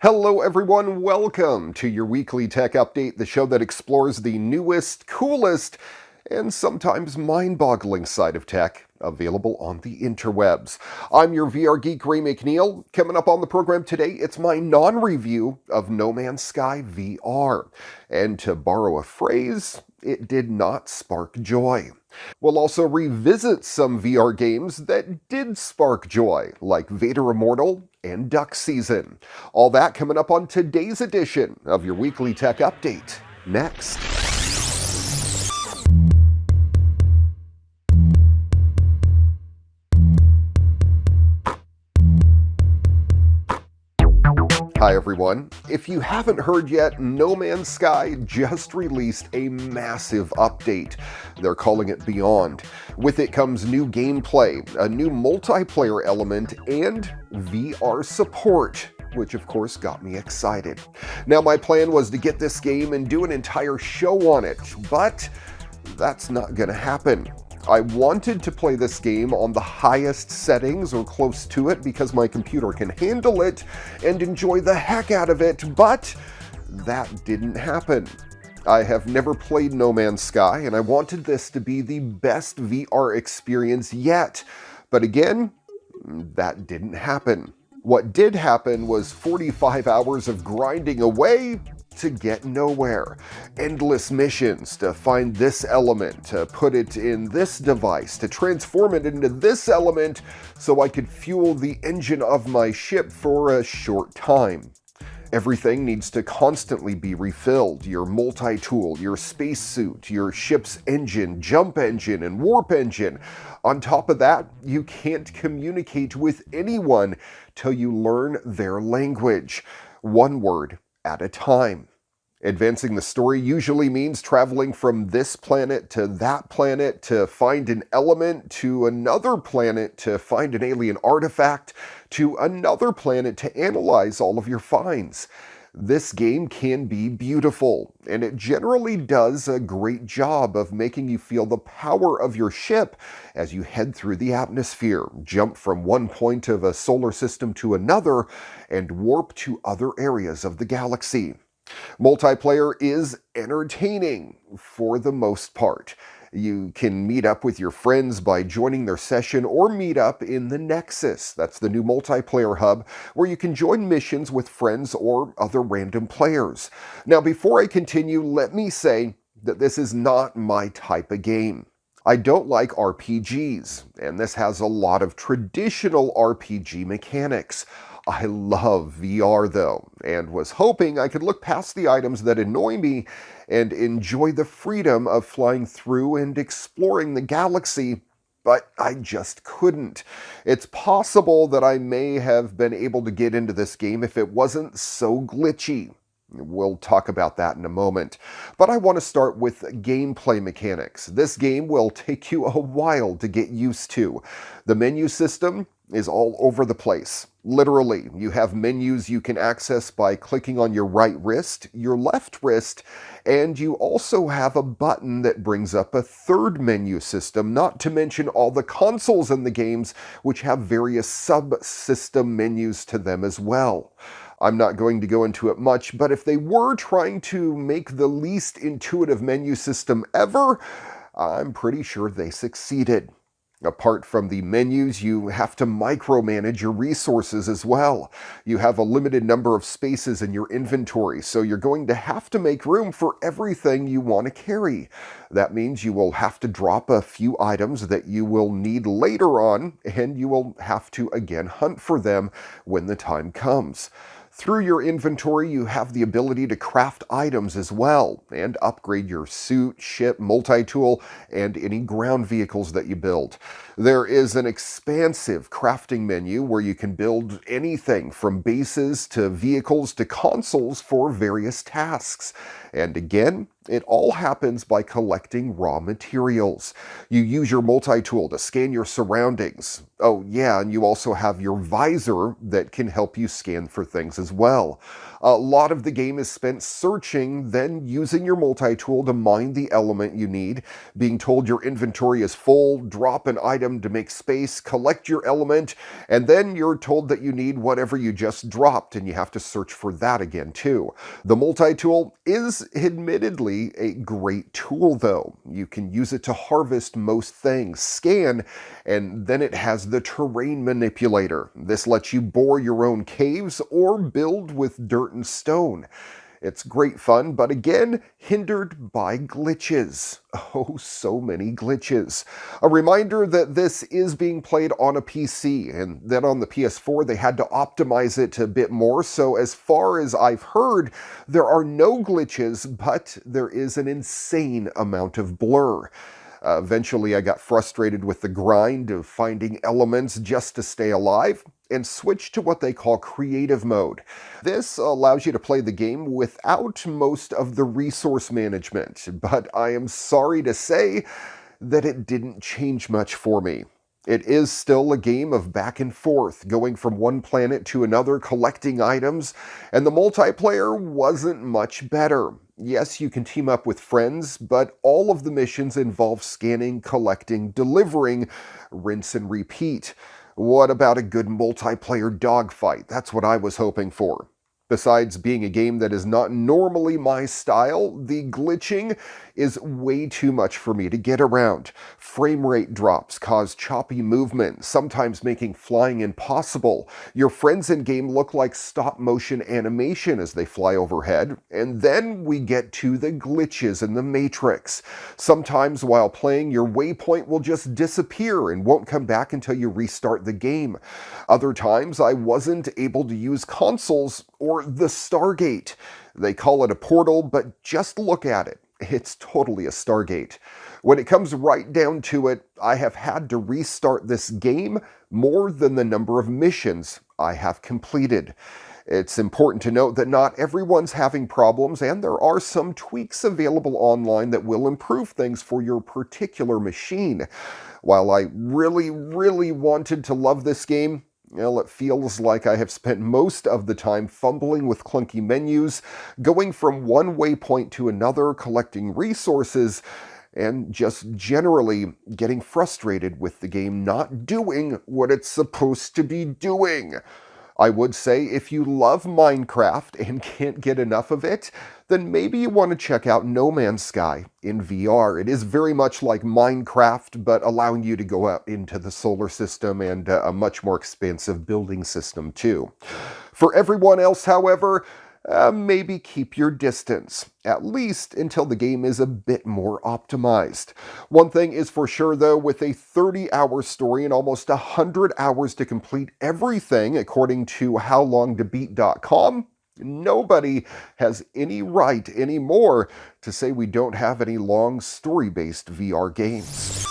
Hello everyone, welcome to your weekly tech update, the show that explores the newest, coolest, and sometimes mind-boggling side of tech available on the interwebs. I'm your VR geek, Ray McNeil. Coming up on the program today, it's my non-review of No Man's Sky VR. And to borrow a phrase, it did not spark joy. We'll also revisit some VR games that did spark joy, like Vader Immortal and Duck Season. All that coming up on today's edition of your weekly tech update. Next. Hi everyone. If you haven't heard yet, No Man's Sky just released a massive update. They're calling it Beyond. With it comes new gameplay, a new multiplayer element, and VR support, which of course got me excited. Now my plan was to get this game and do an entire show on it, but that's not gonna happen. I wanted to play this game on the highest settings or close to it because my computer can handle it and enjoy the heck out of it, but that didn't happen. I have never played No Man's Sky and I wanted this to be the best VR experience yet, but again, that didn't happen. What did happen was 45 hours of grinding away to get nowhere. Endless missions to find this element, to put it in this device, to transform it into this element so I could fuel the engine of my ship for a short time. Everything needs to constantly be refilled. Your multi-tool, your spacesuit, your ship's engine, jump engine, and warp engine. On top of that, you can't communicate with anyone till you learn their language. One word at a time. Advancing the story usually means traveling from this planet to that planet to find an element, to another planet to find an alien artifact, to another planet to analyze all of your finds. This game can be beautiful, and it generally does a great job of making you feel the power of your ship as you head through the atmosphere, jump from one point of a solar system to another, and warp to other areas of the galaxy. Multiplayer is entertaining for the most part. You can meet up with your friends by joining their session or meet up in the Nexus. That's the new multiplayer hub where you can join missions with friends or other random players. Now, before I continue, let me say that this is not my type of game. I don't like RPGs, and this has a lot of traditional RPG mechanics. I love VR though, and was hoping I could look past the items that annoy me and enjoy the freedom of flying through and exploring the galaxy, but I just couldn't. It's possible that I may have been able to get into this game if it wasn't so glitchy. We'll talk about that in a moment. But I want to start with gameplay mechanics. This game will take you a while to get used to. The menu system is all over the place. Literally, you have menus you can access by clicking on your right wrist, your left wrist, and you also have a button that brings up a third menu system, not to mention all the consoles in the games, which have various subsystem menus to them as well. I'm not going to go into it much, but if they were trying to make the least intuitive menu system ever, I'm pretty sure they succeeded. Apart from the menus, you have to micromanage your resources as well. You have a limited number of spaces in your inventory, so you're going to have to make room for everything you want to carry. That means you will have to drop a few items that you will need later on, and you will have to again hunt for them when the time comes. Through your inventory, you have the ability to craft items as well and upgrade your suit, ship, multi-tool, and any ground vehicles that you build. There is an expansive crafting menu where you can build anything from bases to vehicles to consoles for various tasks. And again, It all happens by collecting raw materials. You use your multi-tool to scan your surroundings. Oh yeah, and you also have your visor that can help you scan for things as well. A lot of the game is spent searching, then using your multi-tool to mine the element you need, being told your inventory is full, drop an item to make space, collect your element, and then you're told that you need whatever you just dropped, and you have to search for that again too. The multi-tool is admittedly a great tool though. You can use it to harvest most things, scan, and then it has the terrain manipulator. This lets you bore your own caves or build with dirt and stone. It's great fun, but again, hindered by glitches. Oh, so many glitches. A reminder that this is being played on a PC, and then on the PS4 they had to optimize it a bit more, so as far as I've heard, there are no glitches, but there is an insane amount of blur. Eventually I got frustrated with the grind of finding elements just to stay alive and switched to what they call creative mode. This allows you to play the game without most of the resource management, but I am sorry to say that it didn't change much for me. It is still a game of back and forth, going from one planet to another, collecting items, and the multiplayer wasn't much better. Yes, you can team up with friends, but all of the missions involve scanning, collecting, delivering, rinse and repeat. What about a good multiplayer dogfight? That's what I was hoping for. Besides being a game that is not normally my style, the glitching is way too much for me to get around. Frame rate drops cause choppy movement, sometimes making flying impossible. Your friends in game look like stop-motion animation as they fly overhead. And then we get to the glitches in the Matrix. Sometimes while playing, your waypoint will just disappear and won't come back until you restart the game. Other times, I wasn't able to use consoles or the Stargate. They call it a portal, but just look at it. It's totally a Stargate. When it comes right down to it, I have had to restart this game more than the number of missions I have completed. It's important to note that not everyone's having problems, and there are some tweaks available online that will improve things for your particular machine. While I really wanted to love this game, well, it feels like I have spent most of the time fumbling with clunky menus, going from one waypoint to another, collecting resources, and just generally getting frustrated with the game not doing what it's supposed to be doing. I would say if you love Minecraft and can't get enough of it, then maybe you want to check out No Man's Sky in VR. It is very much like Minecraft, but allowing you to go out into the solar system and a much more expansive building system too. For everyone else, however, maybe keep your distance, at least until the game is a bit more optimized. One thing is for sure though, with a 30-hour story and almost 100 hours to complete everything, according to howlongtobeat.com, nobody has any right anymore to say we don't have any long story-based VR games.